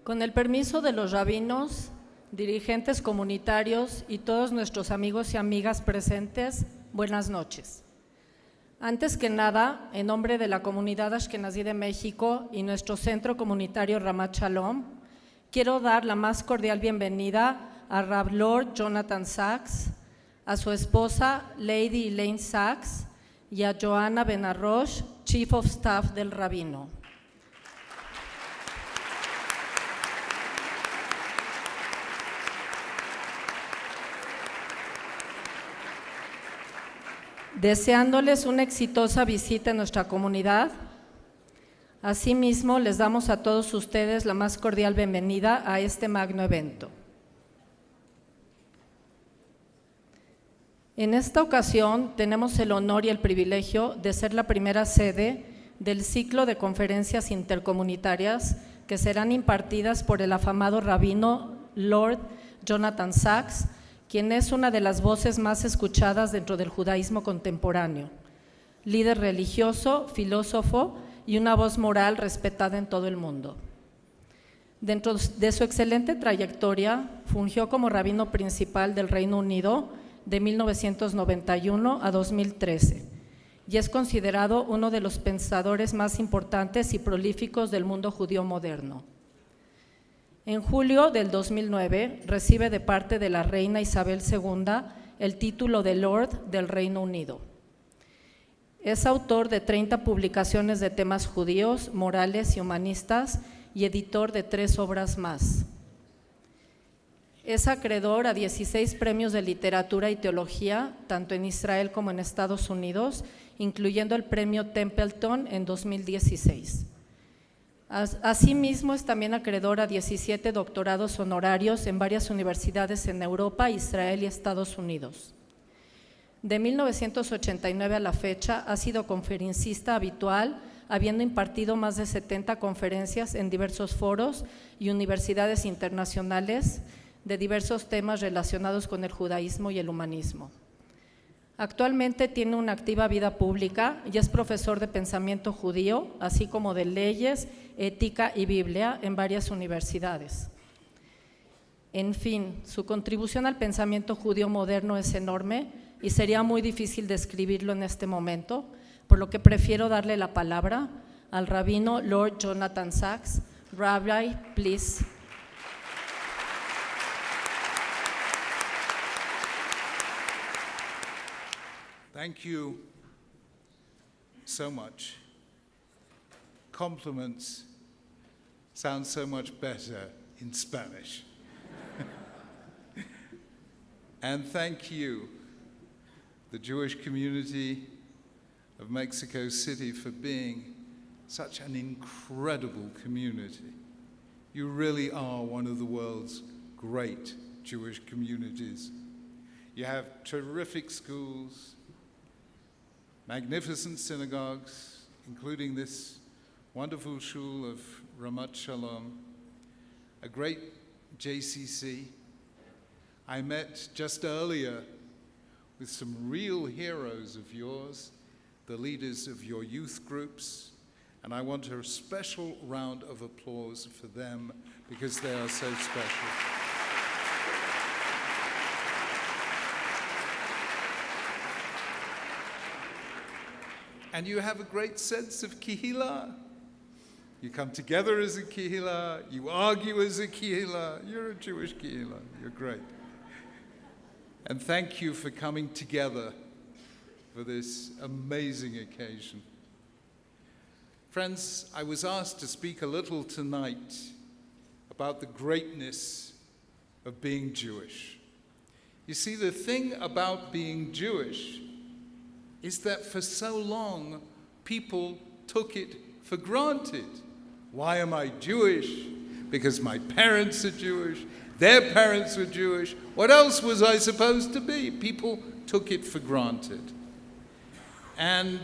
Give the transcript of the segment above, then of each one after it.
Con el permiso de los rabinos, dirigentes comunitarios y todos nuestros amigos y amigas presentes, buenas noches. Antes que nada, en nombre de la comunidad Ashkenazí de México y nuestro centro comunitario Ramat Shalom, quiero dar la más cordial bienvenida a Rab Lord Jonathan Sachs, a su esposa Lady Elaine Sachs y a Joanna Benarosh, Chief of Staff del Rabino. Deseándoles una exitosa visita en nuestra comunidad. Asimismo, les damos a todos ustedes la más cordial bienvenida a este magno evento. En esta ocasión tenemos el honor y el privilegio de ser la primera sede del ciclo de conferencias intercomunitarias que serán impartidas por el afamado rabino Lord Jonathan Sachs, quien es una de las voces más escuchadas dentro del judaísmo contemporáneo, líder religioso, filósofo y una voz moral respetada en todo el mundo. Dentro de su excelente trayectoria, fungió como rabino principal del Reino Unido de 1991 a 2013 y es considerado uno de los pensadores más importantes y prolíficos del mundo judío moderno. En julio del 2009 recibe de parte de la reina Isabel II el título de Lord del Reino Unido. Es autor de 30 publicaciones de temas judíos, morales y humanistas y editor de 3 obras más. Es acreedor a 16 premios de literatura y teología, tanto en Israel como en Estados Unidos, incluyendo el premio Templeton en 2016. Asimismo, es también acreedor a 17 doctorados honorarios en varias universidades en Europa, Israel y Estados Unidos. De 1989 a la fecha, ha sido conferencista habitual, habiendo impartido más de 70 conferencias en diversos foros y universidades internacionales de diversos temas relacionados con el judaísmo y el humanismo. Actualmente tiene una activa vida pública y es profesor de pensamiento judío, así como de leyes, ética y Biblia en varias universidades. En fin, su contribución al pensamiento judío moderno es enorme y sería muy difícil describirlo en este momento, por lo que prefiero darle la palabra al rabino Lord Jonathan Sachs. Rabbi, please. Thank you so much. Compliments sound so much better in Spanish. And thank you, the Jewish community of Mexico City, for being such an incredible community. You really are one of the world's great Jewish communities. You have terrific schools, magnificent synagogues, including this wonderful shul of Ramat Shalom, a great JCC. I met just earlier with some real heroes of yours, the leaders of your youth groups, and I want a special round of applause for them because they are so special. And you have a great sense of kihila. You come together as a kihila, you argue as a kihila. You're a Jewish kihila, you're great. And thank you for coming together for this amazing occasion. Friends, I was asked to speak a little tonight about the greatness of being Jewish. You see, the thing about being Jewish is that for so long, people took it for granted. Why am I Jewish? Because my parents are Jewish, their parents were Jewish. What else was I supposed to be? People took it for granted. And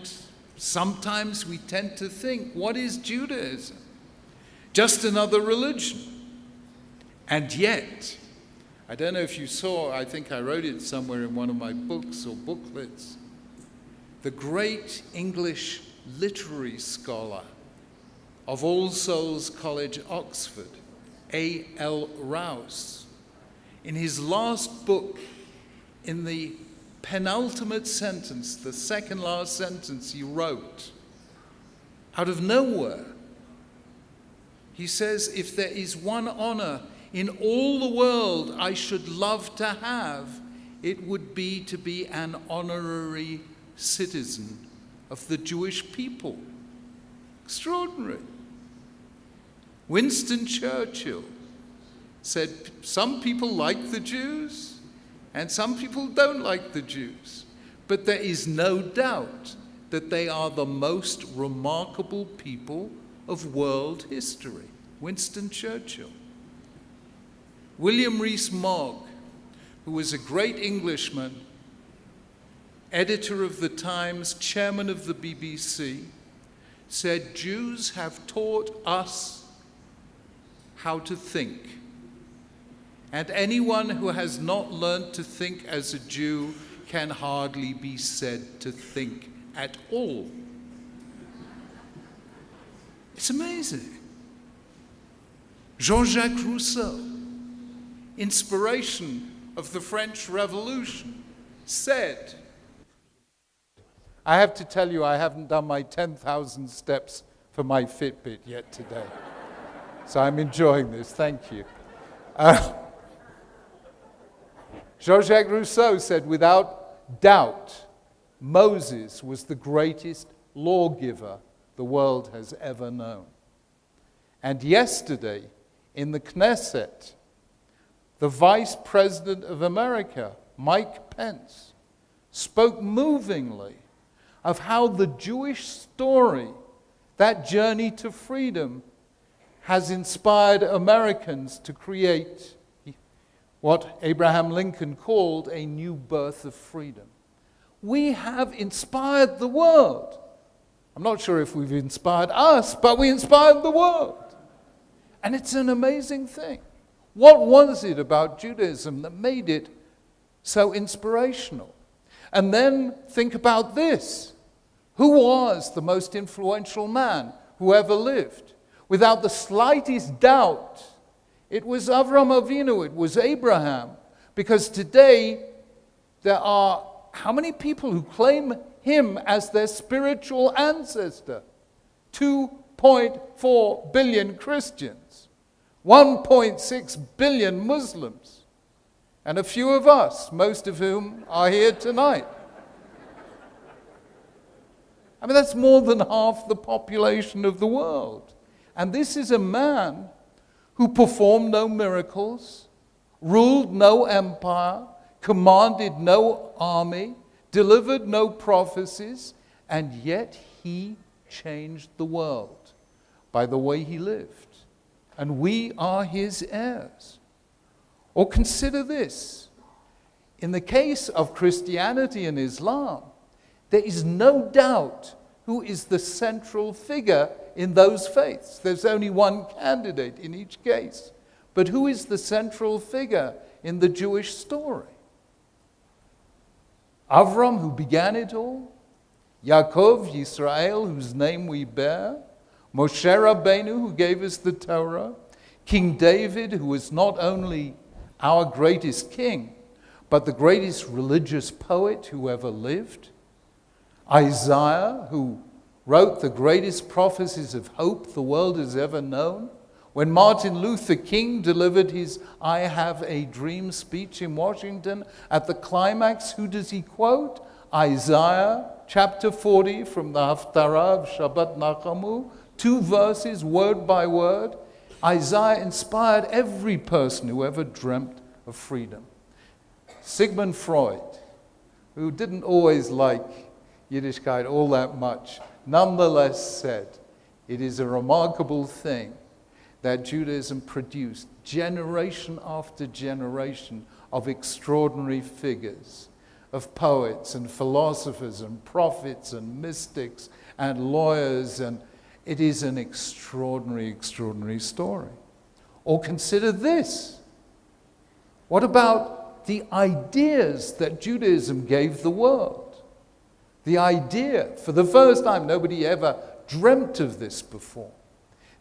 sometimes we tend to think, what is Judaism? Just another religion. And yet, I don't know if you saw, I think I wrote it somewhere in one of my books or booklets, the great English literary scholar of All Souls College, Oxford, A.L. Rouse, in his last book, in the penultimate sentence, the second last sentence he wrote, out of nowhere, he says, if there is one honor in all the world I should love to have, it would be to be an honorary citizen of the Jewish people. Extraordinary. Winston Churchill said, some people like the Jews and some people don't like the Jews, but there is no doubt that they are the most remarkable people of world history. Winston Churchill. William Rees-Mogg, who was a great Englishman, editor of the Times, chairman of the BBC, said, Jews have taught us how to think. And anyone who has not learned to think as a Jew can hardly be said to think at all. It's amazing. Jean-Jacques Rousseau, inspiration of the French Revolution, said, I have to tell you, I haven't done my 10,000 steps for my Fitbit yet today. So I'm enjoying this, thank you. Jean-Jacques Rousseau said, without doubt, Moses was the greatest lawgiver the world has ever known. And yesterday, in the Knesset, the Vice President of America, Mike Pence, spoke movingly of how the Jewish story, that journey to freedom, has inspired Americans to create what Abraham Lincoln called a new birth of freedom. We have inspired the world. I'm not sure if we've inspired us, but we inspired the world. And it's an amazing thing. What was it about Judaism that made it so inspirational? And then think about this. Who was the most influential man who ever lived? Without the slightest doubt, it was Avram Avinu, it was Abraham. Because today, there are how many people who claim him as their spiritual ancestor? 2.4 billion Christians, 1.6 billion Muslims, and a few of us, most of whom are here tonight. I mean, that's more than half the population of the world. And this is a man who performed no miracles, ruled no empire, commanded no army, delivered no prophecies, and yet he changed the world by the way he lived. And we are his heirs. Or consider this. In the case of Christianity and Islam, there is no doubt who is the central figure in those faiths. There's only one candidate in each case. But who is the central figure in the Jewish story? Avram, who began it all, Yaakov, Yisrael, whose name we bear, Moshe Rabbeinu, who gave us the Torah, King David, who was not only our greatest king, but the greatest religious poet who ever lived, Isaiah, who wrote the greatest prophecies of hope the world has ever known. When Martin Luther King delivered his I Have a Dream speech in Washington, at the climax, who does he quote? Isaiah chapter 40 from the Haftarah of Shabbat Nachamu, 2 verses, word by word. Isaiah inspired every person who ever dreamt of freedom. Sigmund Freud, who didn't always like Yiddishkeit all that much, nonetheless said, it is a remarkable thing that Judaism produced generation after generation of extraordinary figures, of poets and philosophers and prophets and mystics and lawyers, and it is an extraordinary, extraordinary story. Or consider this. What about the ideas that Judaism gave the world? The idea, for the first time, nobody ever dreamt of this before,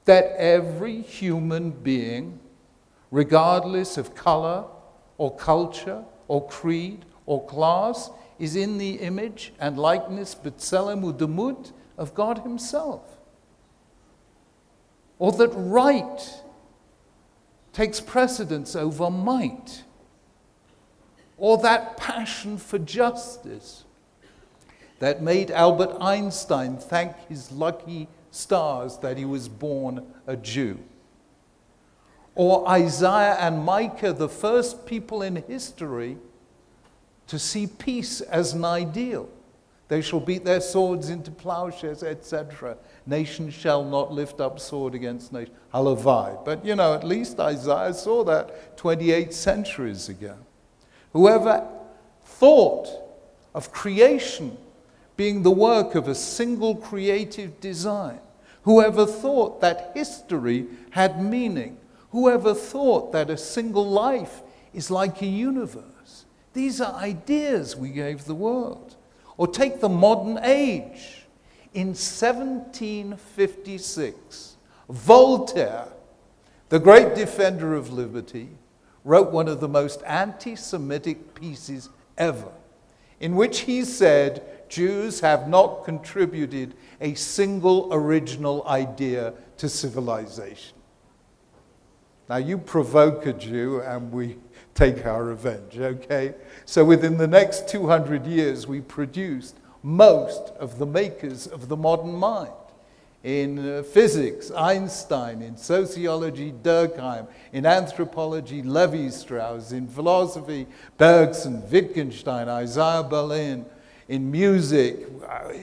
that every human being regardless of color or culture or creed or class, is in the image and likeness, b'tselem u'demut, of God himself. Or that right takes precedence over might. Or that passion for justice that made Albert Einstein thank his lucky stars that he was born a Jew. Or Isaiah and Micah, the first people in history to see peace as an ideal. They shall beat their swords into plowshares, etc. Nation shall not lift up sword against nation. Halavai. But at least Isaiah saw that 28 centuries ago. Whoever thought of creation being the work of a single creative design, whoever thought that history had meaning, whoever thought that a single life is like a universe, these are ideas we gave the world. Or take the modern age. In 1756, Voltaire, the great defender of liberty, wrote one of the most anti-Semitic pieces ever, in which he said, Jews have not contributed a single original idea to civilization. Now you provoke a Jew and we take our revenge, okay? So within the next 200 years, we produced most of the makers of the modern mind. In physics, Einstein; in sociology, Durkheim; in anthropology, Levi-Strauss; in philosophy, Bergson, Wittgenstein, Isaiah Berlin; in music,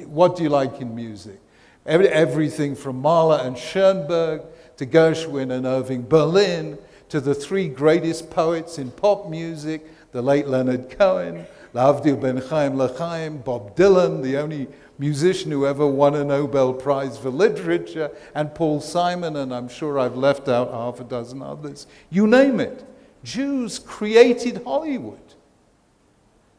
what do you like in music? Everything from Mahler and Schoenberg to Gershwin and Irving Berlin, to the three greatest poets in pop music, the late Leonard Cohen, L'Avdil Ben Chaim L'Chaim, Bob Dylan, the only musician who ever won a Nobel Prize for Literature, and Paul Simon, and I'm sure I've left out half a dozen others. You name it. Jews created Hollywood.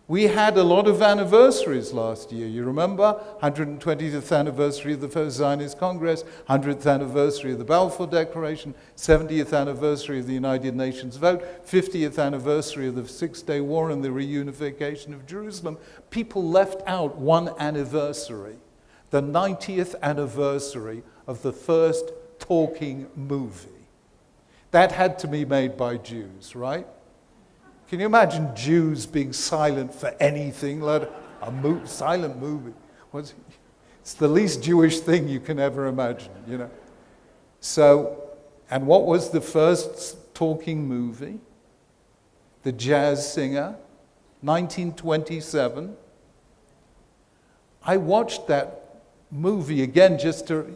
We had a lot of anniversaries last year. You remember? 120th anniversary of the First Zionist Congress, 100th anniversary of the Balfour Declaration, 70th anniversary of the United Nations vote, 50th anniversary of the Six-Day War and the reunification of Jerusalem. People left out one anniversary, the 90th anniversary of the first talking movie. That had to be made by Jews, right? Can you imagine Jews being silent for anything, like a silent movie? It's the least Jewish thing you can ever imagine, So, and what was the first talking movie? The Jazz Singer, 1927. I watched that movie again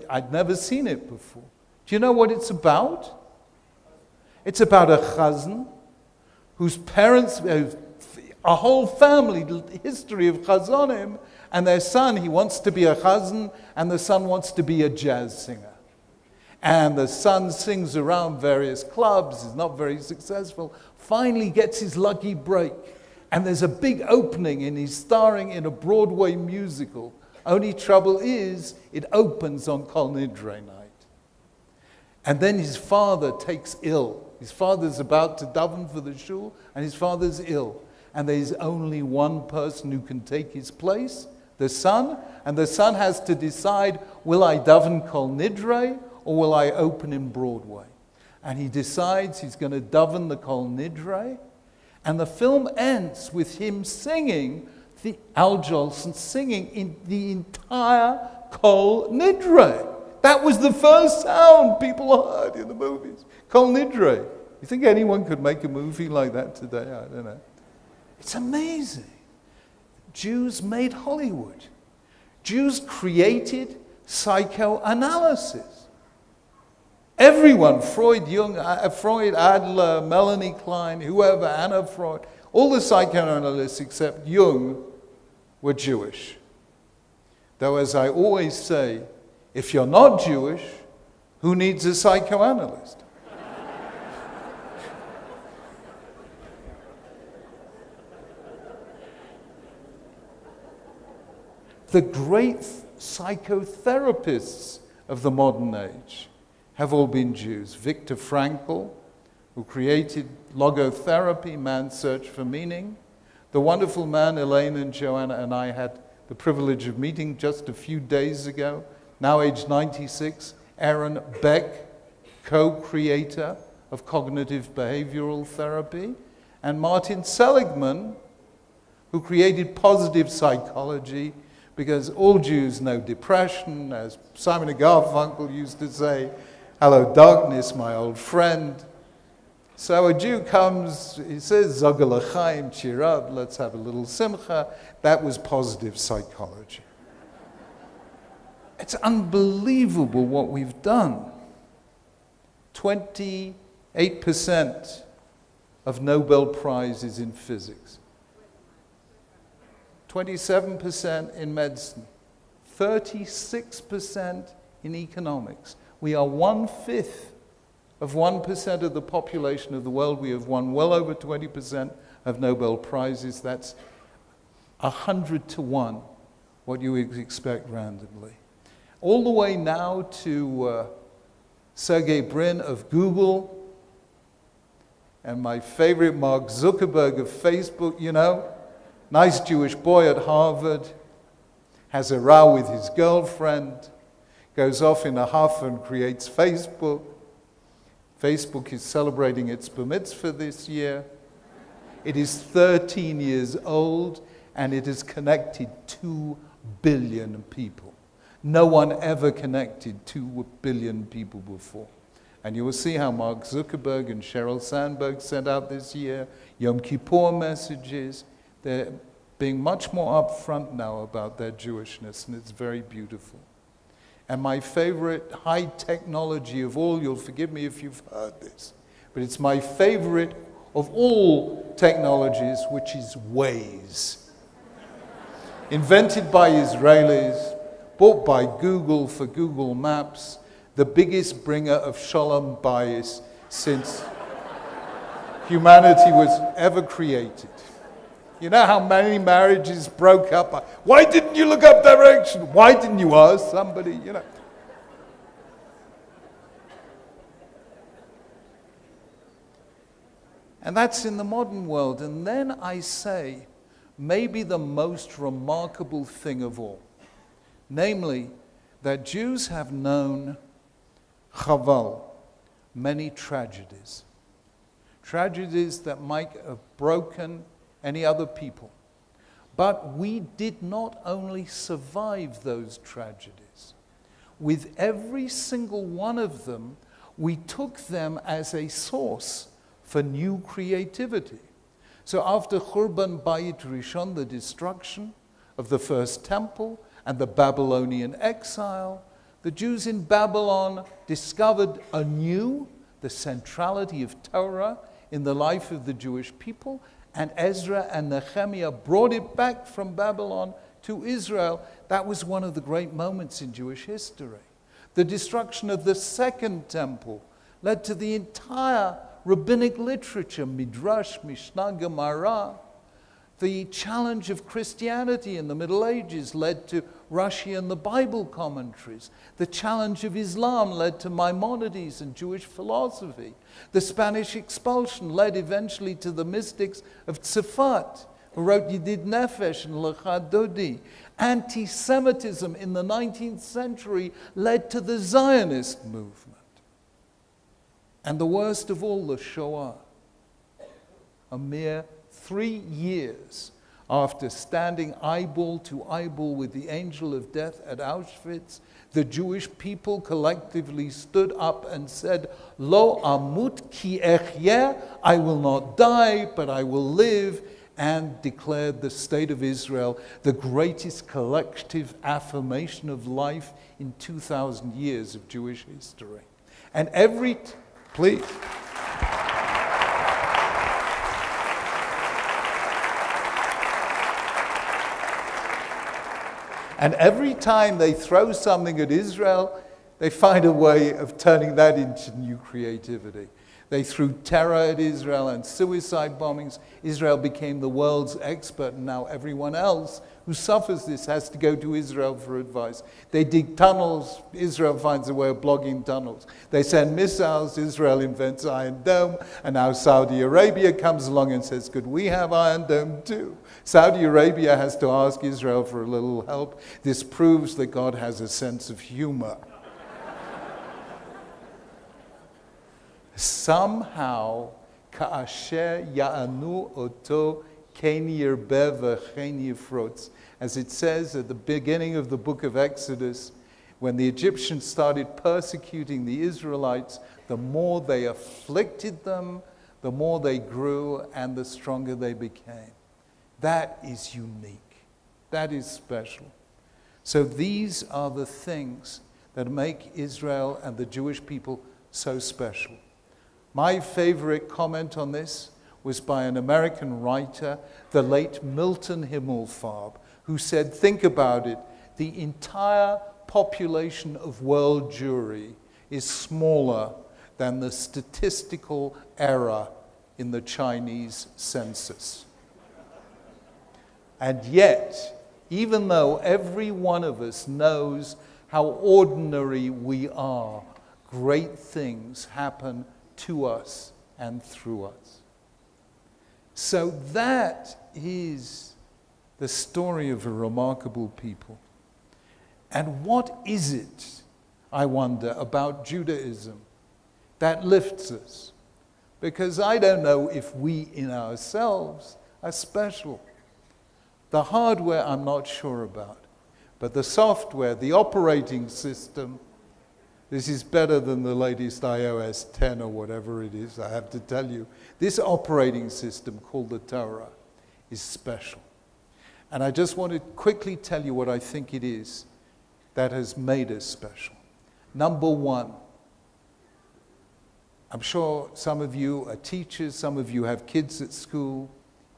I'd never seen it before. Do you know what it's about? It's about a chazan whose parents, a whole family history of chazanim, and their son, he wants to be a chazan, and the son wants to be a jazz singer. And the son sings around various clubs, is not very successful, finally gets his lucky break, and there's a big opening, and he's starring in a Broadway musical. Only trouble is, it opens on Kol Nidre night. And then his father takes ill. His father's about to daven for the shul, and his father's ill. And there's only one person who can take his place, the son. And the son has to decide, will I daven Kol Nidre, or will I open in Broadway? And he decides he's going to daven the Kol Nidre. And the film ends with him singing, Al Jolson singing in the entire Kol Nidre. That was the first sound people heard in the movies. Kol Nidre. You think anyone could make a movie like that today? I don't know. It's amazing. Jews made Hollywood. Jews created psychoanalysis. Everyone, Freud, Jung, Freud, Adler, Melanie Klein, whoever, Anna Freud, all the psychoanalysts except Jung were Jewish. Though, as I always say, if you're not Jewish, who needs a psychoanalyst? The great psychotherapists of the modern age have all been Jews. Viktor Frankl, who created logotherapy, Man's Search for Meaning. The wonderful man, Elaine and Joanna, and I had the privilege of meeting just a few days ago, now age 96, Aaron Beck, co-creator of cognitive behavioral therapy, and Martin Seligman, who created positive psychology, because all Jews know depression, as Simon and Garfunkel used to say, "Hello, darkness, my old friend." So a Jew comes, he says, "Zog l'chaim, cheer up, let's have a little simcha." That was positive psychology. It's unbelievable what we've done. 28% of Nobel Prizes in physics. 27% in medicine, 36% in economics. We are 1/5 of 1% of the population of the world. We have won well over 20% of Nobel Prizes. That's 100 to 1, what you would expect randomly. All the way now to Sergey Brin of Google, and my favorite Mark Zuckerberg of Facebook, you know, nice Jewish boy at Harvard, has a row with his girlfriend, goes off in a huff and creates Facebook. Facebook is celebrating its bar mitzvah this year. It is 13 years old, and it has connected 2 billion people. No one ever connected 2 billion people before. And you will see how Mark Zuckerberg and Sheryl Sandberg sent out this year Yom Kippur messages. They're being much more upfront now about their Jewishness, and it's very beautiful. And my favorite high technology of all, you'll forgive me if you've heard this, but it's my favorite of all technologies, which is Waze. Invented by Israelis, bought by Google for Google Maps, the biggest bringer of shalom bayis since humanity was ever created. You know how many marriages broke up? Why didn't you look up direction? Why didn't you ask somebody? You know. And that's in the modern world. And then I say, maybe the most remarkable thing of all, namely that Jews have known chaval, many tragedies. Tragedies that might have broken any other people. But we did not only survive those tragedies. With every single one of them, we took them as a source for new creativity. So after Churban Bayit Rishon, the destruction of the first temple and the Babylonian exile, the Jews in Babylon discovered anew the centrality of Torah in the life of the Jewish people, and Ezra and Nehemiah brought it back from Babylon to Israel. That was one of the great moments in Jewish history. The destruction of the second temple led to the entire rabbinic literature, Midrash, Mishnah, Gemara. The challenge of Christianity in the Middle Ages led to Rashi and the Bible commentaries. The challenge of Islam led to Maimonides and Jewish philosophy. The Spanish expulsion led eventually to the mystics of Tzfat, who wrote Yedid Nefesh and Lecha Dodi. Anti-Semitism in the 19th century led to the Zionist movement. And the worst of all, the Shoah. A mere 3 years after standing eyeball to eyeball with the angel of death at Auschwitz, the Jewish people collectively stood up and said, Lo amut ki echyeh, I will not die, but I will live, and declared the state of Israel the greatest collective affirmation of life in 2,000 years of Jewish history. And please. And every time they throw something at Israel, they find a way of turning that into new creativity. They threw terror at Israel and suicide bombings. Israel became the world's expert, and now everyone else who suffers this has to go to Israel for advice. They dig tunnels. Israel finds a way of blocking tunnels. They send missiles. Israel invents Iron Dome. And now Saudi Arabia comes along and says, could we have Iron Dome too? Saudi Arabia has to ask Israel for a little help. This proves that God has a sense of humor. Somehow, ka'asher ya'anu oto ken yirbeh v'chen yifrotz. As it says at the beginning of the book of Exodus, when the Egyptians started persecuting the Israelites, the more they afflicted them, the more they grew and the stronger they became. That is unique. That is special. So these are the things that make Israel and the Jewish people so special. My favorite comment on this was by an American writer, the late Milton Himmelfarb, who said, think about it, the entire population of world Jewry is smaller than the statistical error in the Chinese census. And yet, even though every one of us knows how ordinary we are, great things happen to us and through us. So that is the story of a remarkable people. And what is it, I wonder, about Judaism that lifts us? Because I don't know if we in ourselves are special. The hardware I'm not sure about, but the software, the operating system, this is better than the latest iOS 10 or whatever it is, I have to tell you. This operating system called the Torah is special. And I just want to quickly tell you what I think it is that has made us special. Number one, I'm sure some of you are teachers, some of you have kids at school.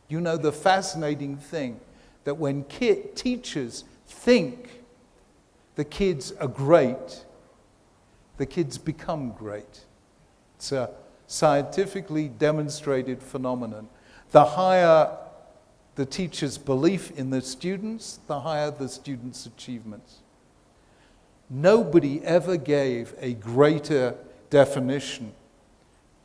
You know the fascinating thing that when teachers think the kids are great, the kids become great. It's a scientifically demonstrated phenomenon. The higher the teacher's belief in the students, the higher the students' achievements. Nobody ever gave a greater definition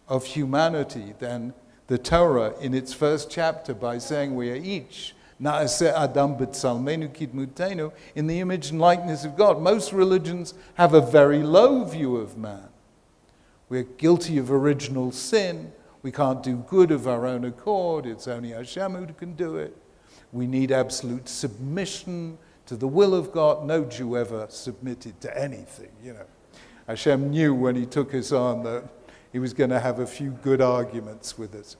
of humanity than the Torah in its first chapter by saying we are each Na'aseh Adam b'tzalmenu kidmutenu, in the image and likeness of God. Most religions have a very low view of man. We're guilty of original sin. We can't do good of our own accord. It's only Hashem who can do it. We need absolute submission to the will of God. No Jew ever submitted to anything, Hashem knew when he took us on that he was going to have a few good arguments with us.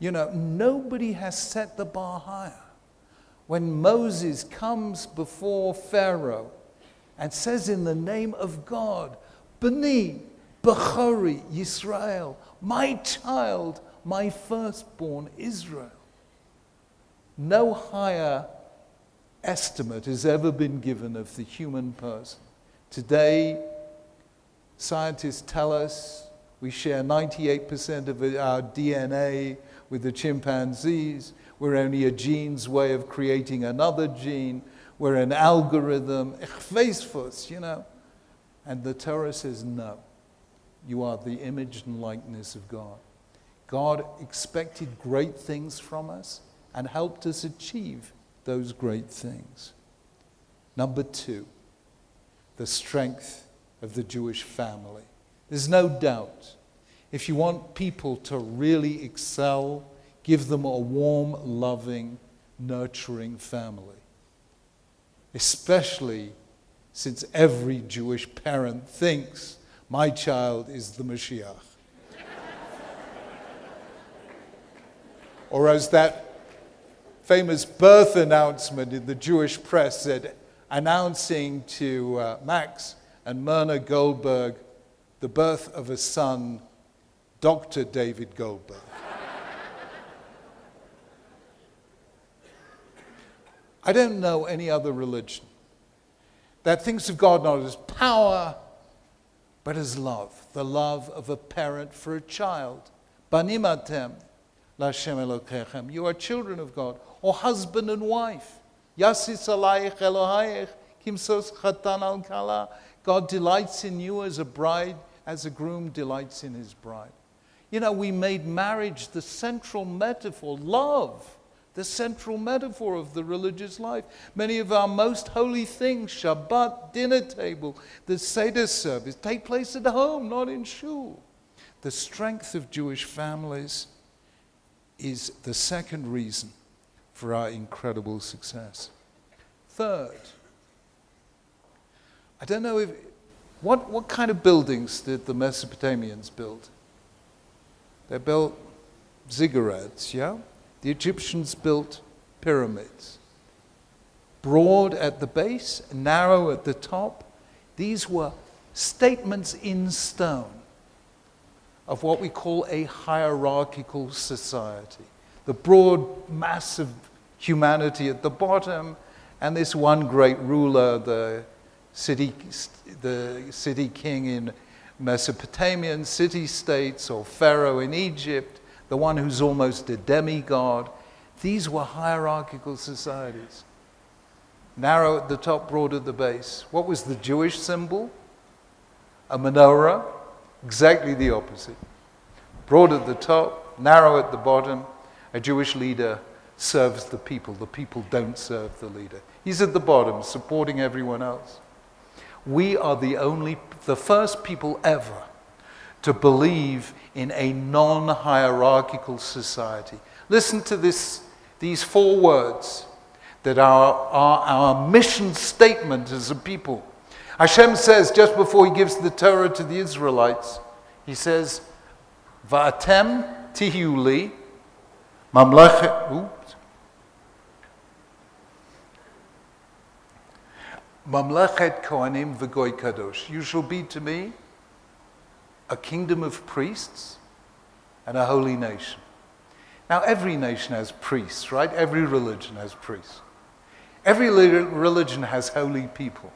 Nobody has set the bar higher. When Moses comes before Pharaoh and says in the name of God, B'ni, B'chori, Yisrael, my child, my firstborn Israel. No higher estimate has ever been given of the human person. Today, scientists tell us we share 98% of our DNA with the chimpanzees. We're only a gene's way of creating another gene. We're an algorithm. And the Torah says, no. You are the image and likeness of God. God expected great things from us and helped us achieve those great things. Number two, the strength of the Jewish family. There's no doubt, if you want people to really excel, give them a warm, loving, nurturing family. Especially since every Jewish parent thinks my child is the Mashiach. Or as that famous birth announcement in the Jewish press said, announcing to Max and Myrna Goldberg the birth of a son, Dr. David Goldberg. I don't know any other religion that thinks of God not as power, but as love, the love of a parent for a child. Banim atem l'Hashem Elokechem. You are children of God, or husband and wife. Yasis alayich Elohayich kimsos chatan al kala. God delights in you as a bride, as a groom delights in his bride. You know, we made marriage the central metaphor, love, the central metaphor of the religious life. Many of our most holy things, Shabbat, dinner table, the Seder service, take place at home, not in shul. The strength of Jewish families is the second reason for our incredible success. Third, I don't know what kind of buildings did the Mesopotamians build? They built ziggurats, yeah? The Egyptians built pyramids. Broad at the base, narrow at the top. These were statements in stone of what we call a hierarchical society. The broad mass of humanity at the bottom, and this one great ruler, the city king in Mesopotamian city-states, or Pharaoh in Egypt, the one who's almost a demigod. These were hierarchical societies. Narrow at the top, broad at the base. What was the Jewish symbol? A menorah. Exactly the opposite. Broad at the top, narrow at the bottom. A Jewish leader serves the people. The people don't serve the leader. He's at the bottom, supporting everyone else. We are the first people ever to believe in a non-hierarchical society. Listen to these 4 words that are our mission statement as a people. Hashem says, just before he gives the Torah to the Israelites, he says, Va'atem tihiu li mamlechet kohanim v'goy kadosh. You shall be to me a kingdom of priests and a holy nation. Now, every nation has priests, right? Every religion has priests. Every religion has holy people.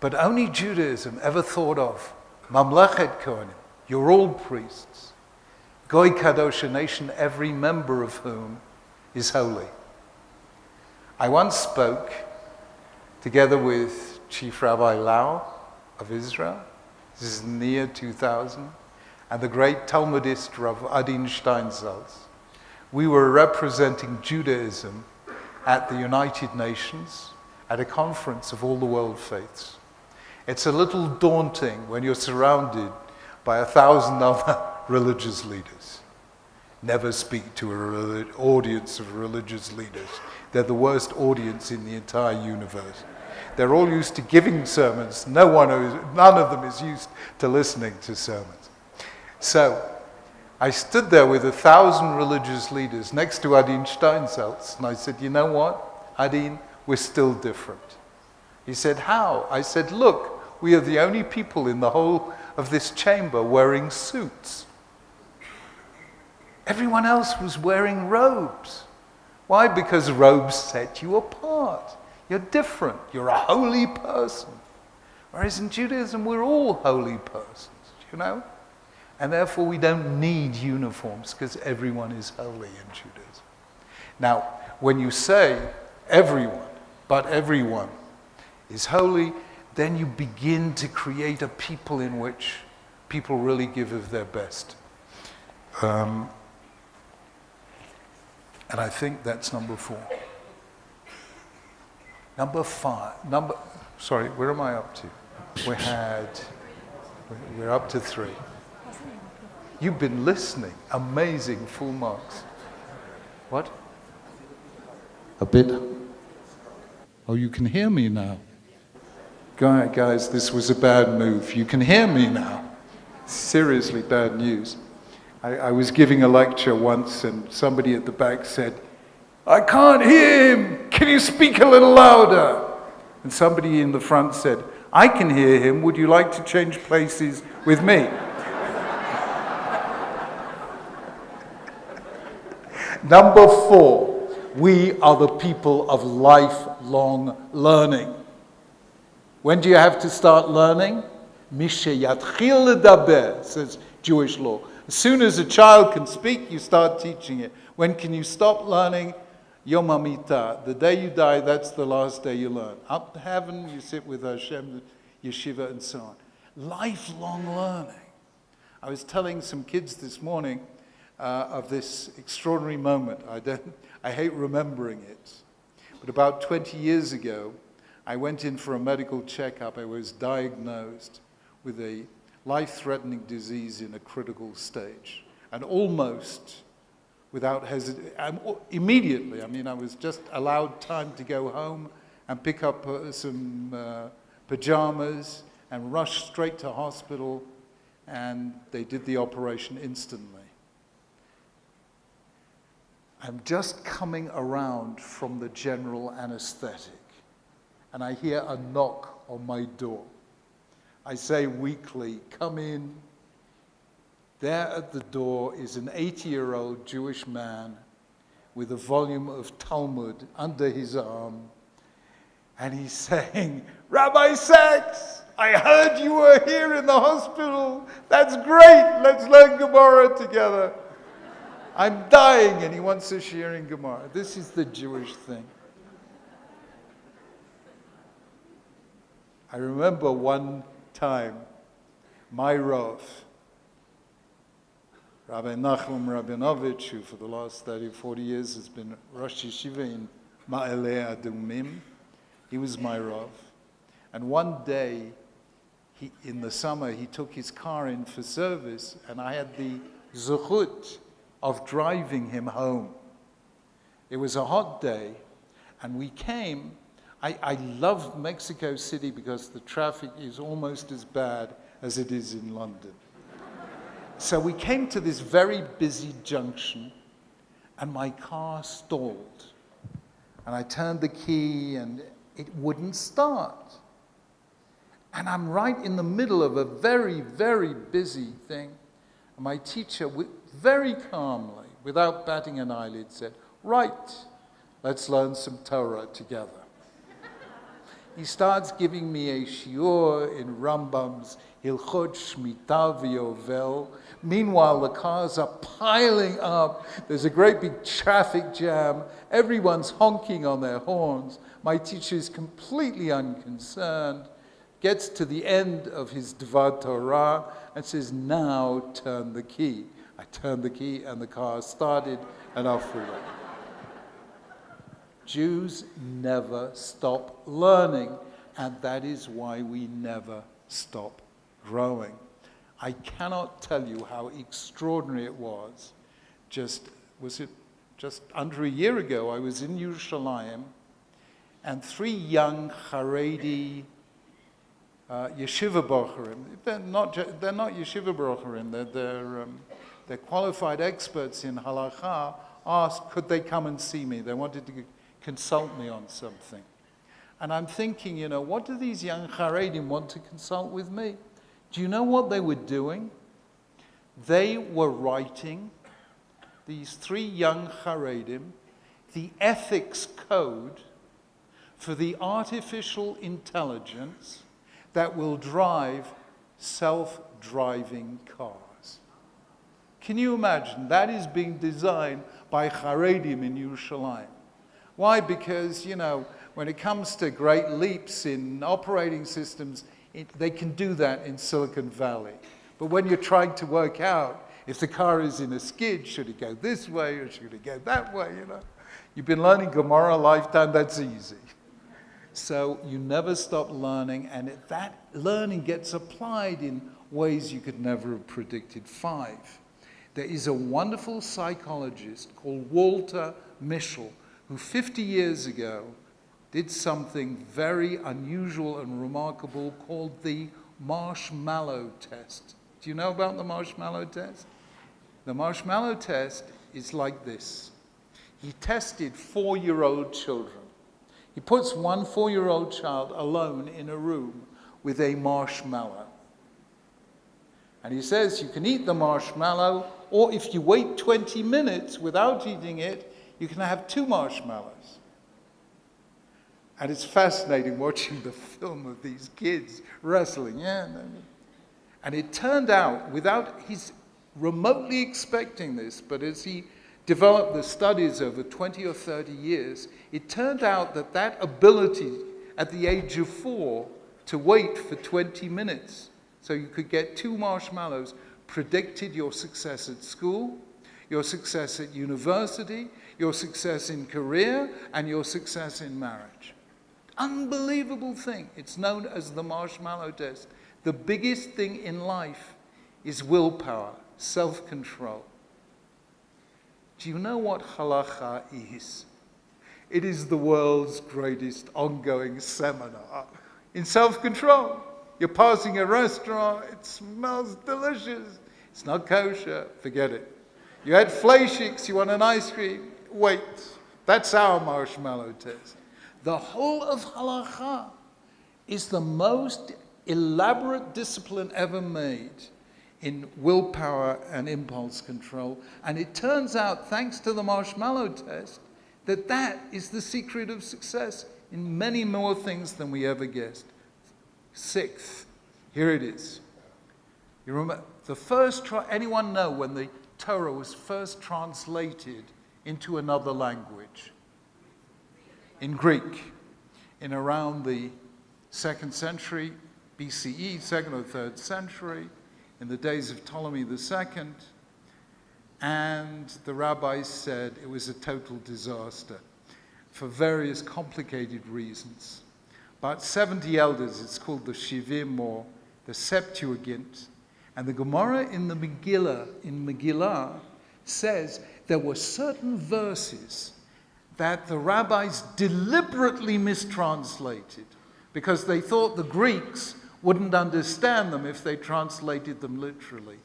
But only Judaism ever thought of Mamlechet Kohanim. You're all priests. Goy Kadosh, a nation, every member of whom is holy. I once spoke together with Chief Rabbi Lau of Israel. This is in the year 2000. And the great Talmudist Rav Adin Steinsaltz. We were representing Judaism at the United Nations at a conference of all the world faiths. It's a little daunting when you're surrounded by 1,000 other religious leaders. Never speak to an audience of religious leaders. They're the worst audience in the entire universe. They're all used to giving sermons. None of them is used to listening to sermons. So I stood there with 1,000 religious leaders next to Adin Steinsaltz, and I said, you know what, Adin, we're still different. He said, how? I said, look, we are the only people in the whole of this chamber wearing suits. Everyone else was wearing robes. Why? Because robes set you apart. You're different. You're a holy person. Whereas in Judaism, we're all holy persons, you know? And therefore, we don't need uniforms because everyone is holy in Judaism. Now, when you say everyone, but everyone is holy, then you begin to create a people in which people really give of their best. And I think that's number 4. Number 5. Sorry, where am I up to? We're up to 3. You've been listening. Amazing, full marks. What? A bit. Oh, you can hear me now. Guys, this was a bad move. You can hear me now. Seriously bad news. I was giving a lecture once and somebody at the back said, I can't hear him. Can you speak a little louder? And somebody in the front said, I can hear him. Would you like to change places with me? Number 4, we are the people of lifelong learning. When do you have to start learning? Mishayatchil ledaber, says Jewish law. As soon as a child can speak, you start teaching it. When can you stop learning? Yom HaMitah. The day you die, that's the last day you learn. Up to heaven, you sit with Hashem, yeshiva, and so on. Lifelong learning. I was telling some kids this morning of this extraordinary moment. I hate remembering it. But about 20 years ago, I went in for a medical checkup. I was diagnosed with a life-threatening disease in a critical stage. And almost without hesitation, immediately, I was just allowed time to go home and pick up some pajamas and rush straight to hospital, and they did the operation instantly. I'm just coming around from the general anesthetic, and I hear a knock on my door. I say weakly, "Come in." There at the door is an 80-year-old Jewish man with a volume of Talmud under his arm, and he's saying, "Rabbi Sachs, I heard you were here in the hospital. That's great. Let's learn Gemara together. I'm dying," and he wants to share in Gemara. This is the Jewish thing. I remember one time, my Rav, Rabbi Nachum Rabinovich, who for the last 30, 40 years has been Rosh Yeshiva in Ma'aleh Adumim, he was my Rav. And one day, in the summer, he took his car in for service, and I had the zuchut of driving him home. It was a hot day, and we came. I love Mexico City because the traffic is almost as bad as it is in London. So we came to this very busy junction, and my car stalled. And I turned the key, and it wouldn't start. And I'm right in the middle of a very, very busy thing. And my teacher, very calmly, without batting an eyelid, said, "Right, let's learn some Torah together." He starts giving me a shiur in Rambam's Hilchot Shmita v'Yovel. Meanwhile, the cars are piling up. There's a great big traffic jam. Everyone's honking on their horns. My teacher is completely unconcerned, gets to the end of his Dvar Torah and says, "Now turn the key." I turned the key and the car started, and off we went. Jews never stop learning, and that is why we never stop growing. I cannot tell you how extraordinary it was. Just under a year ago, I was in Yerushalayim, and 3 young Haredi yeshiva bochurim. They're not yeshiva bochurim. They're qualified experts in halakha. Asked, could they come and see me? They wanted to consult me on something. And I'm thinking, what do these young Haredim want to consult with me? Do you know what they were doing? They were writing, these 3 young Haredim, the ethics code for the artificial intelligence that will drive self-driving cars. Can you imagine? That is being designed by Haredim in Yerushalayim. Why? Because, when it comes to great leaps in operating systems, they can do that in Silicon Valley. But when you're trying to work out if the car is in a skid, should it go this way or should it go that way, You've been learning Gemara a lifetime, that's easy. So you never stop learning, and that learning gets applied in ways you could never have predicted. 5. There is a wonderful psychologist called Walter Mischel, who 50 years ago did something very unusual and remarkable called the marshmallow test. Do you know about the marshmallow test? The marshmallow test is like this. He tested 4-year-old children. He puts one 4-year-old child alone in a room with a marshmallow. And he says you can eat the marshmallow, or if you wait 20 minutes without eating it, you can have 2 marshmallows. And it's fascinating watching the film of these kids wrestling. And it turned out, without he's remotely expecting this, but as he developed the studies over 20 or 30 years, it turned out that that ability at the age of 4 to wait for 20 minutes so you could get 2 marshmallows predicted your success at school, your success at university, your success in career, and your success in marriage. Unbelievable thing. It's known as the marshmallow test. The biggest thing in life is willpower, self-control. Do you know what halacha is? It is the world's greatest ongoing seminar in self-control. You're passing a restaurant, it smells delicious. It's not kosher, forget it. You had fleischiks, you want an ice cream, wait. That's our marshmallow test. The whole of halacha is the most elaborate discipline ever made in willpower and impulse control. And it turns out, thanks to the marshmallow test, that that is the secret of success in many more things than we ever guessed. 6th, here it is. You remember, anyone know when the Torah was first translated into another language? In Greek, in around the 2nd century BCE, 2nd or 3rd century, in the days of Ptolemy II, and the rabbis said it was a total disaster for various complicated reasons. About 70 elders, it's called the Shivim or the Septuagint, and the Gemara in the Megillah says there were certain verses that the rabbis deliberately mistranslated because they thought the Greeks wouldn't understand them if they translated them literally.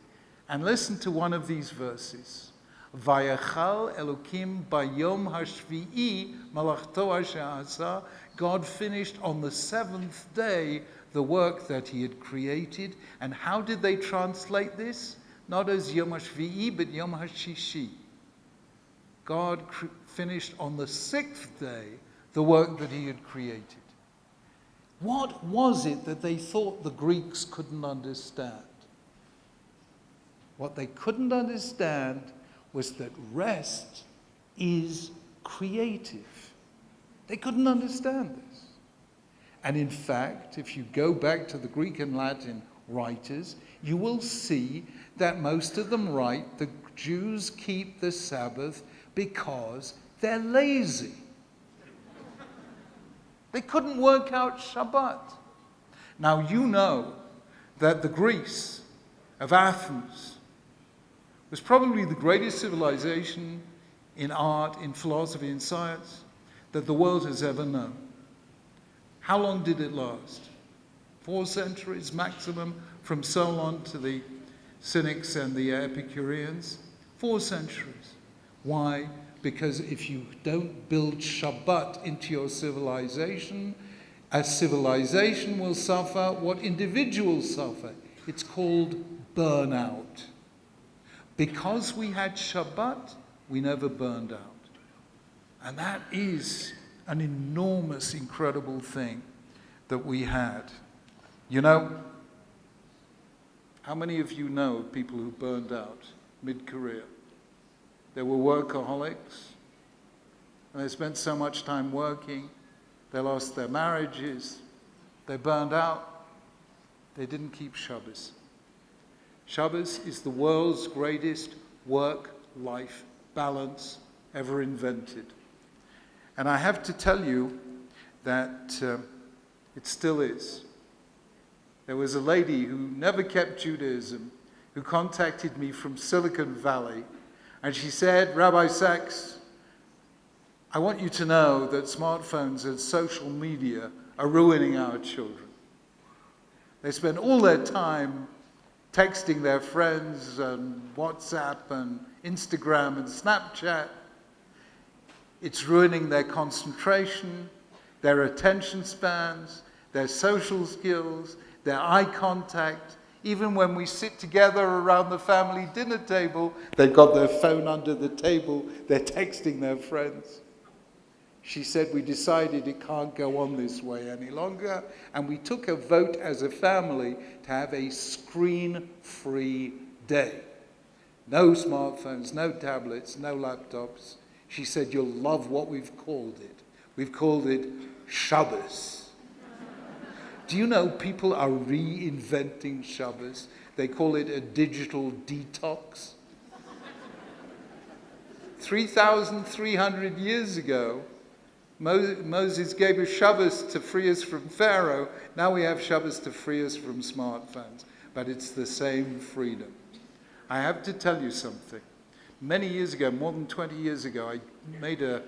And listen to one of these verses. Vayachal Elokim bayom hashvi'i malachto asher asa. God finished on the 7th day the work that he had created. And how did they translate this? Not as Yom HaShvi'i, but Yom HaShishi. God finished on the 6th day the work that he had created. What was it that they thought the Greeks couldn't understand? What they couldn't understand was that rest is creative. They couldn't understand this. And in fact, if you go back to the Greek and Latin writers, you will see that most of them write the Jews keep the Sabbath because they're lazy. They couldn't work out Shabbat. Now you know that the Greece of Athens was probably the greatest civilization in art, in philosophy, in science that the world has ever known. How long did it last? 4 centuries maximum, from Solon to the Cynics and the Epicureans. 4 centuries. Why? Because if you don't build Shabbat into your civilization, a civilization will suffer what individuals suffer. It's called burnout. Because we had Shabbat, we never burned out. And that is an enormous, incredible thing that we had. You know, how many of you know of people who burned out mid-career? They were workaholics, and they spent so much time working, they lost their marriages, they burned out, they didn't keep Shabbos. Shabbos is the world's greatest work-life balance ever invented. And I have to tell you that it still is. There was a lady who never kept Judaism, who contacted me from Silicon Valley, and she said, Rabbi Sachs, I want you to know that smartphones and social media are ruining our children. They spend all their time texting their friends and WhatsApp and Instagram and Snapchat. It's ruining their concentration, their attention spans, their social skills, their eye contact. Even when we sit together around the family dinner table, they've got their phone under the table, they're texting their friends. She said, we decided it can't go on this way any longer, and we took a vote as a family to have a screen-free day. No smartphones, no tablets, no laptops. She said, you'll love what we've called it. We've called it Shabbos. Do you know people are reinventing Shabbos? They call it a digital detox. 3,300 years ago, Moses gave us Shabbos to free us from Pharaoh. Now we have Shabbos to free us from smartphones. But it's the same freedom. I have to tell you something. Many years ago, more than 20 years ago, I made a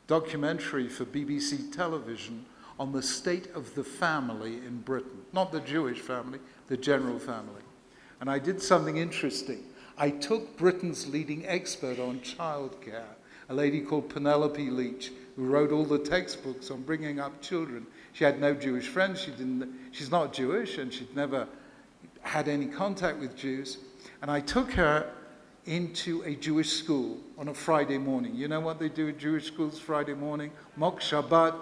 documentary for BBC television on the state of the family in Britain. Not the Jewish family, the general family. And I did something interesting. I took Britain's leading expert on childcare, a lady called Penelope Leach, who wrote all the textbooks on bringing up children. She had no Jewish friends. She's not Jewish, and she'd never had any contact with Jews. And I took her into a Jewish school on a Friday morning. You know what they do at Jewish schools Friday morning? Mock Shabbat,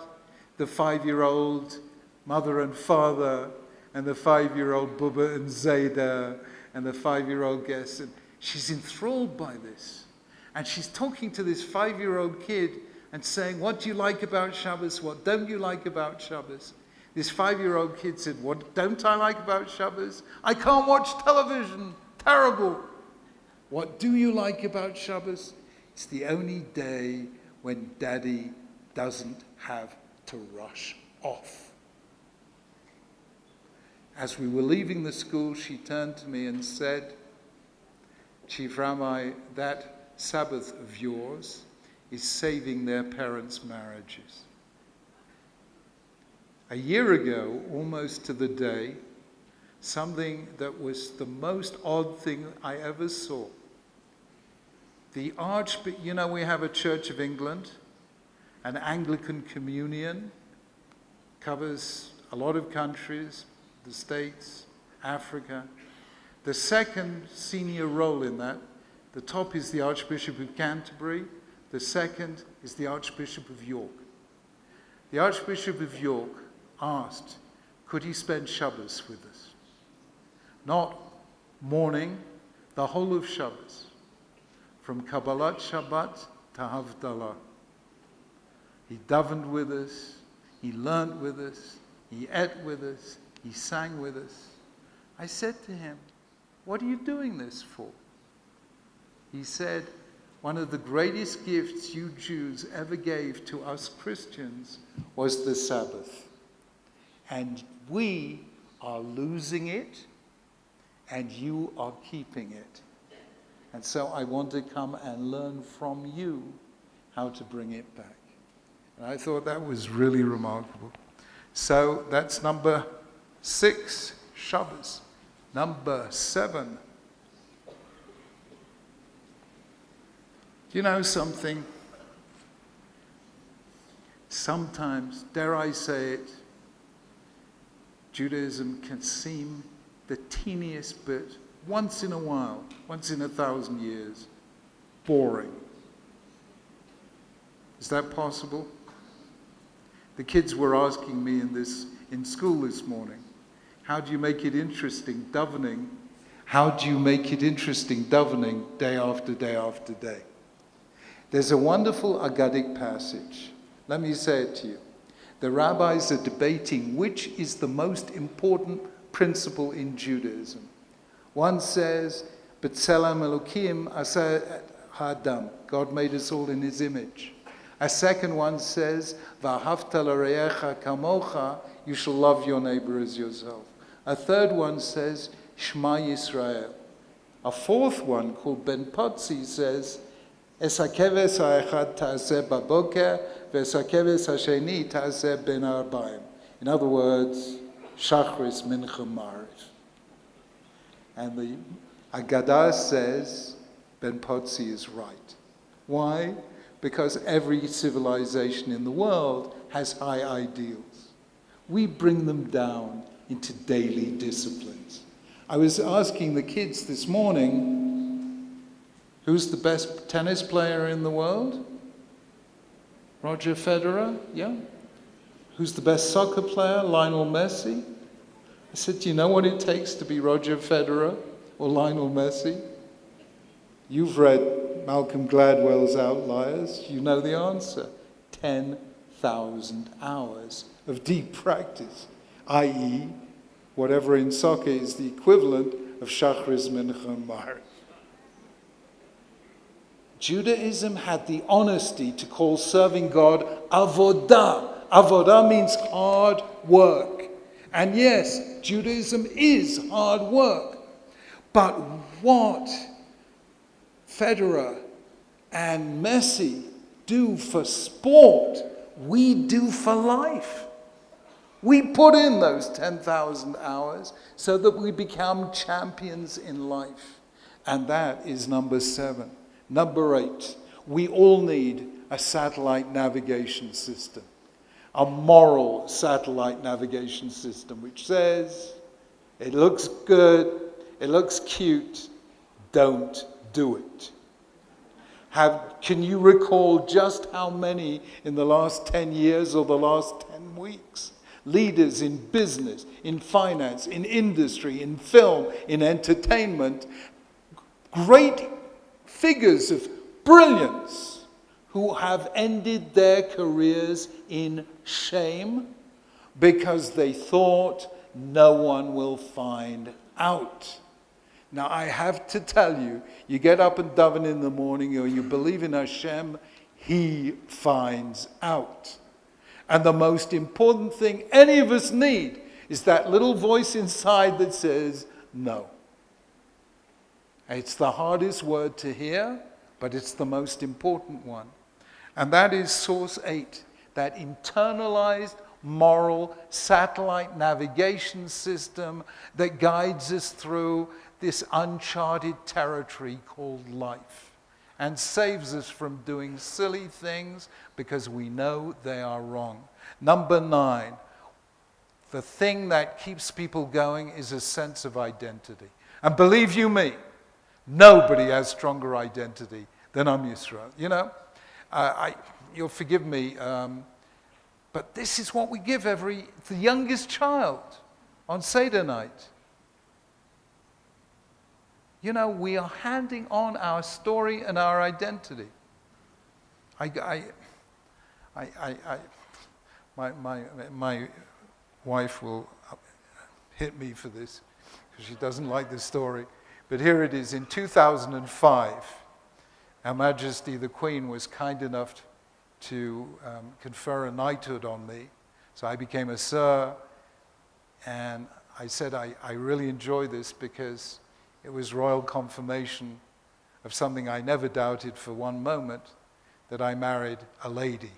the 5-year-old mother and father, and the 5-year-old Bubba and Zayda, and the 5-year-old guest. And she's enthralled by this. And she's talking to this 5-year-old kid and saying, what do you like about Shabbos? What don't you like about Shabbos? This 5-year-old kid said, what don't I like about Shabbos? I can't watch television. Terrible. What do you like about Shabbos? It's the only day when Daddy doesn't have to rush off. As we were leaving the school, she turned to me and said, Chief Rabbi, that Sabbath of yours is saving their parents' marriages. A year ago, almost to the day, something that was the most odd thing I ever saw. You know, we have a Church of England, an Anglican communion, covers a lot of countries, the States, Africa. The second senior role in that, the top is the Archbishop of Canterbury, the second is the Archbishop of York. The Archbishop of York asked, could he spend Shabbos with us? Not morning, the whole of Shabbos. From Kabbalat Shabbat to Havdalah. He davened with us, he learned with us, he ate with us, he sang with us. I said to him, what are you doing this for? He said, one of the greatest gifts you Jews ever gave to us Christians was the Sabbath. And we are losing it, and you are keeping it. And so I want to come and learn from you how to bring it back. And I thought that was really remarkable. So that's number 6, Shabbos. Number 7. Do you know something? Sometimes, dare I say it, Judaism can seem the teeniest bit, once in a while, once in 1,000 years, boring. Is that possible? The kids were asking me in school this morning, how do you make it interesting davening? How do you make it interesting davening day after day after day? There's a wonderful Aggadic passage. Let me say it to you. The rabbis are debating which is the most important principle in Judaism. One says, B'Tselem Elokim Asa Ha'adam. God made us all in his image. A second one says, V'ahavta l'reyecha kamocha, you shall love your neighbor as yourself. A third one says, Shema Yisrael. A fourth one, called Ben Potzi, says, Es hakeves ha'echad ta'aseh baboker, v'es hakeves ha'sheni ta'aseh ben arbaim. In other words, Shachris Mincha Maariv. And the Agadah says, Ben Potzi is right. Why? Because every civilization in the world has high ideals. We bring them down into daily disciplines. I was asking the kids this morning, who's the best tennis player in the world? Roger Federer, yeah? Who's the best soccer player? Lionel Messi. I said, do you know what it takes to be Roger Federer or Lionel Messi? You've read Malcolm Gladwell's Outliers. You know the answer. 10,000 hours of deep practice, i.e., whatever in soccer is the equivalent of Shachris, Mincha, and Maariv. Judaism had the honesty to call serving God avodah. Avodah means hard work. And yes, Judaism is hard work. But what Federer and Messi do for sport, we do for life. We put in those 10,000 hours so that we become champions in life. And that is number 7. Number 8, we all need a satellite navigation system. A moral satellite navigation system which says, it looks good, it looks cute, don't do it. Can you recall just how many in the last 10 years or the last 10 weeks? Leaders in business, in finance, in industry, in film, in entertainment, great figures of brilliance who have ended their careers in shame because they thought no one will find out. Now I have to tell you, you get up and daven in the morning or you believe in Hashem, He finds out. And the most important thing any of us need is that little voice inside that says, no. It's the hardest word to hear, but it's the most important one. And that is source 8, that internalized moral satellite navigation system that guides us through this uncharted territory called life and saves us from doing silly things because we know they are wrong. Number 9, the thing that keeps people going is a sense of identity. And believe you me, nobody has stronger identity than Am Yisrael. You know, you'll forgive me, but this is what we give the youngest child on Seder night. You know, we are handing on our story and our identity. My wife will hit me for this because she doesn't like this story. But here it is. In 2005, Her Majesty the Queen was kind enough to confer a knighthood on me. So I became a Sir, and I said I really enjoy this because it was royal confirmation of something I never doubted for one moment, that I married a lady.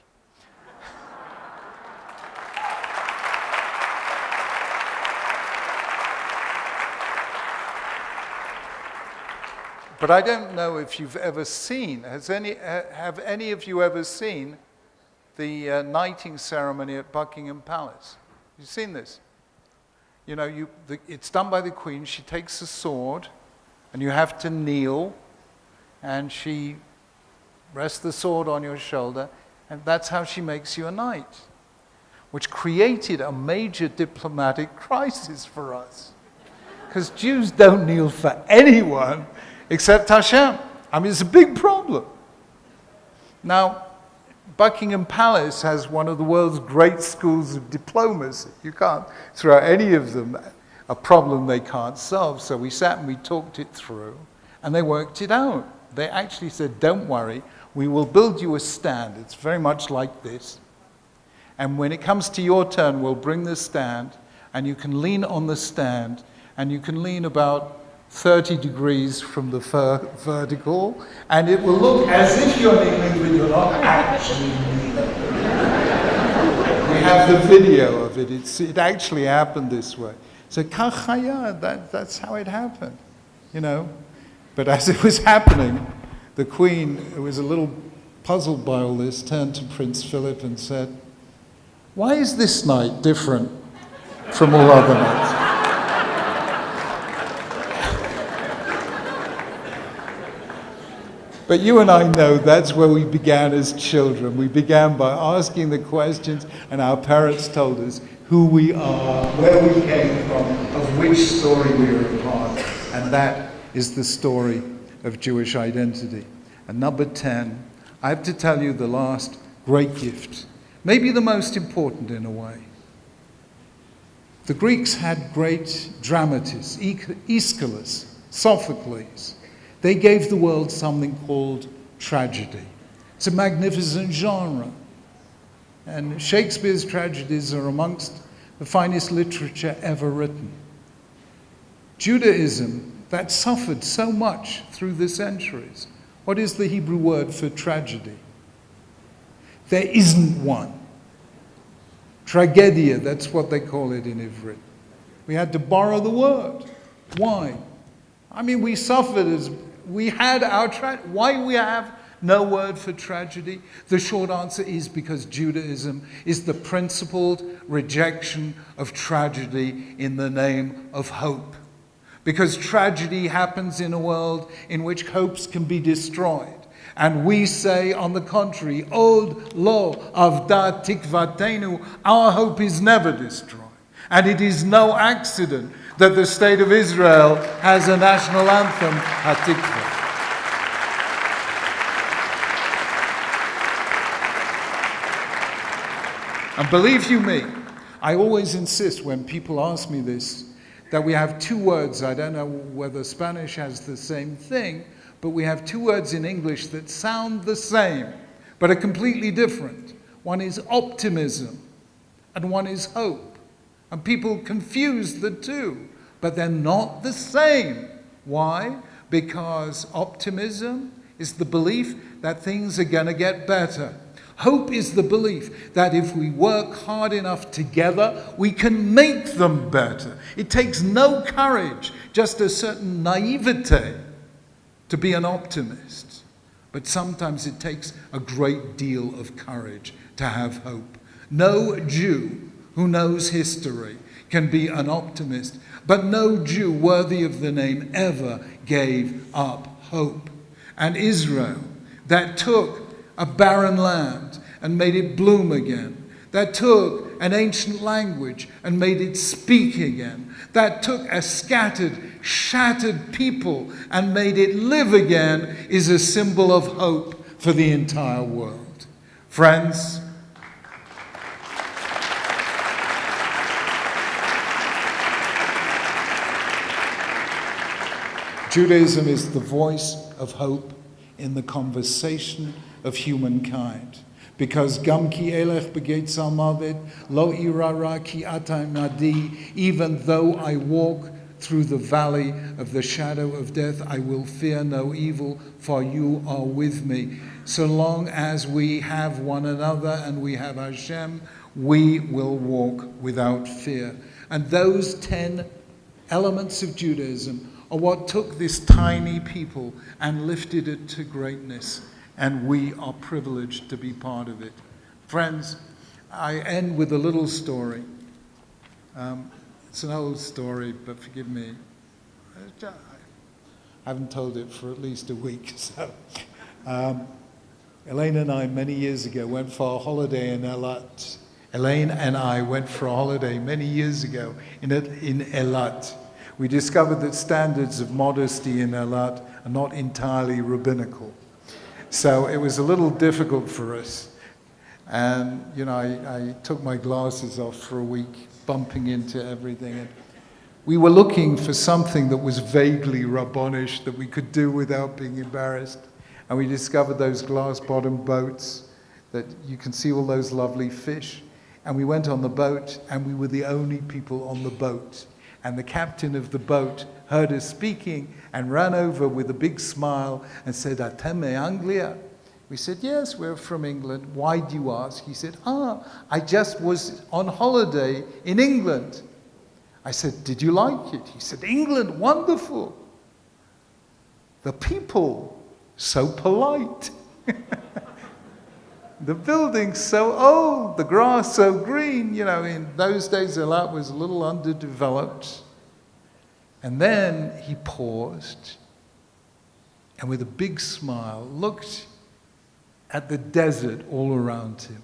But I don't know if you've ever seen, have any of you ever seen the knighting ceremony at Buckingham Palace? You've seen this? You know, it's done by the Queen. She takes a sword, and you have to kneel, and she rests the sword on your shoulder, and that's how she makes you a knight, which created a major diplomatic crisis for us. Because Jews don't kneel for anyone except Hashem. I mean, it's a big problem. Now, Buckingham Palace has one of the world's great schools of diplomacy. You can't throw any of them a problem they can't solve. So we sat and we talked it through, and they worked it out. They actually said, don't worry, we will build you a stand. It's very much like this. And when it comes to your turn, we'll bring the stand, and you can lean on the stand, and you can lean about 30 degrees from the vertical, and it will look as if you're kneeling, but you're not actually kneeling. We have the video of it. It actually happened this way. So kachaya, that's how it happened, you know. But as it was happening, the Queen, who was a little puzzled by all this, turned to Prince Philip and said, "Why is this night different from all other nights?" But you and I know that's where we began as children. We began by asking the questions, and our parents told us who we are, where we came from, of which story we are a part. And that is the story of Jewish identity. And number 10, I have to tell you the last great gift, maybe the most important in a way. The Greeks had great dramatists, Aeschylus, Sophocles. They gave the world something called tragedy. It's a magnificent genre. And Shakespeare's tragedies are amongst the finest literature ever written. Judaism, that suffered so much through the centuries. What is the Hebrew word for tragedy? There isn't one. Tragedia, that's what they call it in Ivrit. We had to borrow the word. Why? I mean, we suffered as we had our why we have no word for tragedy? The short answer is because Judaism is the principled rejection of tragedy in the name of hope. Because tragedy happens in a world in which hopes can be destroyed. And we say, on the contrary, Od lo avda tikvatenu, our hope is never destroyed. And it is no accident that the state of Israel has a national anthem, Hatikva. And believe you me, I always insist when people ask me this, that we have two words. I don't know whether Spanish has the same thing, but we have two words in English that sound the same, but are completely different. One is optimism, and one is hope. And people confuse the two, but they're not the same. Why? Because optimism is the belief that things are going to get better. Hope is the belief that if we work hard enough together, we can make them better. It takes no courage, just a certain naivete to be an optimist. But sometimes it takes a great deal of courage to have hope. No Jew who knows history can be an optimist, but no Jew worthy of the name ever gave up hope. And Israel, that took a barren land and made it bloom again, that took an ancient language and made it speak again, that took a scattered, shattered people and made it live again, is a symbol of hope for the entire world. Friends, Judaism is the voice of hope in the conversation of humankind. Because Gam ki elech begetzal mavet, lo irara ki ata imadi, even though I walk through the valley of the shadow of death, I will fear no evil, for you are with me. So long as we have one another and we have Hashem, we will walk without fear. And those 10 elements of Judaism are what took this tiny people and lifted it to greatness. And we are privileged to be part of it. Friends, I end with a little story. It's an old story, but forgive me. I haven't told it for at least a week. So, Elaine and I, many years ago, went for a holiday in Eilat. Elaine and I went for a holiday many years ago in Eilat. We discovered that standards of modesty in Eilat are not entirely rabbinical. So it was a little difficult for us. And, you know, I took my glasses off for a week, bumping into everything. And we were looking for something that was vaguely rabbonish that we could do without being embarrassed. And we discovered those glass-bottom boats that you can see all those lovely fish. And we went on the boat, and we were the only people on the boat. And the captain of the boat heard us speaking and ran over with a big smile and said, Atem Anglia? We said, yes, we're from England. Why do you ask? He said, I just was on holiday in England. I said, did you like it? He said, England, wonderful. The people, so polite. The buildings so old, the grass so green. You know, in those days, Eilat was a little underdeveloped. And then he paused, and with a big smile looked at the desert all around him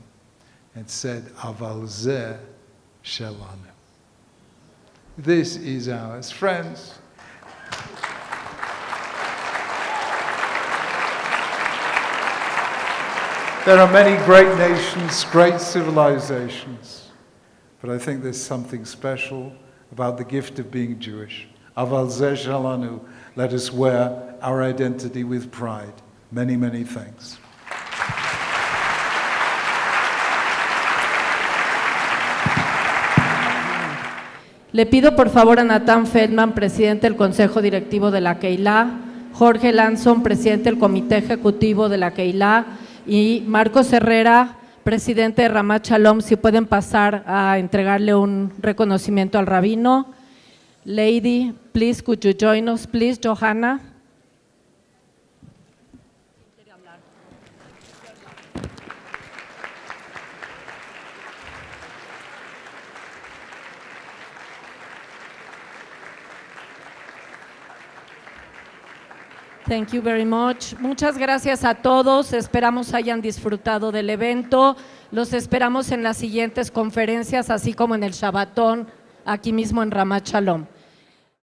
and said, Aval zeh shelanu. This is ours. Friends, there are many great nations, great civilizations, but I think there's something special about the gift of being Jewish. Aval zeh shelanu. Let us wear our identity with pride. Many, many thanks. Le pido por favor a Nathan Feldman, presidente del Consejo Directivo de la Keilah, Jorge Lanson, presidente del Comité Ejecutivo de la Keilah, y Marcos Herrera, presidente de Ramat Shalom, si pueden pasar a entregarle un reconocimiento al rabino. Lady, please, could you join us, please, Johanna? Thank you very much. Muchas gracias a todos. Esperamos hayan disfrutado del evento. Los esperamos en las siguientes conferencias, así como en el Shabbatón, aquí mismo en Ramat Shalom.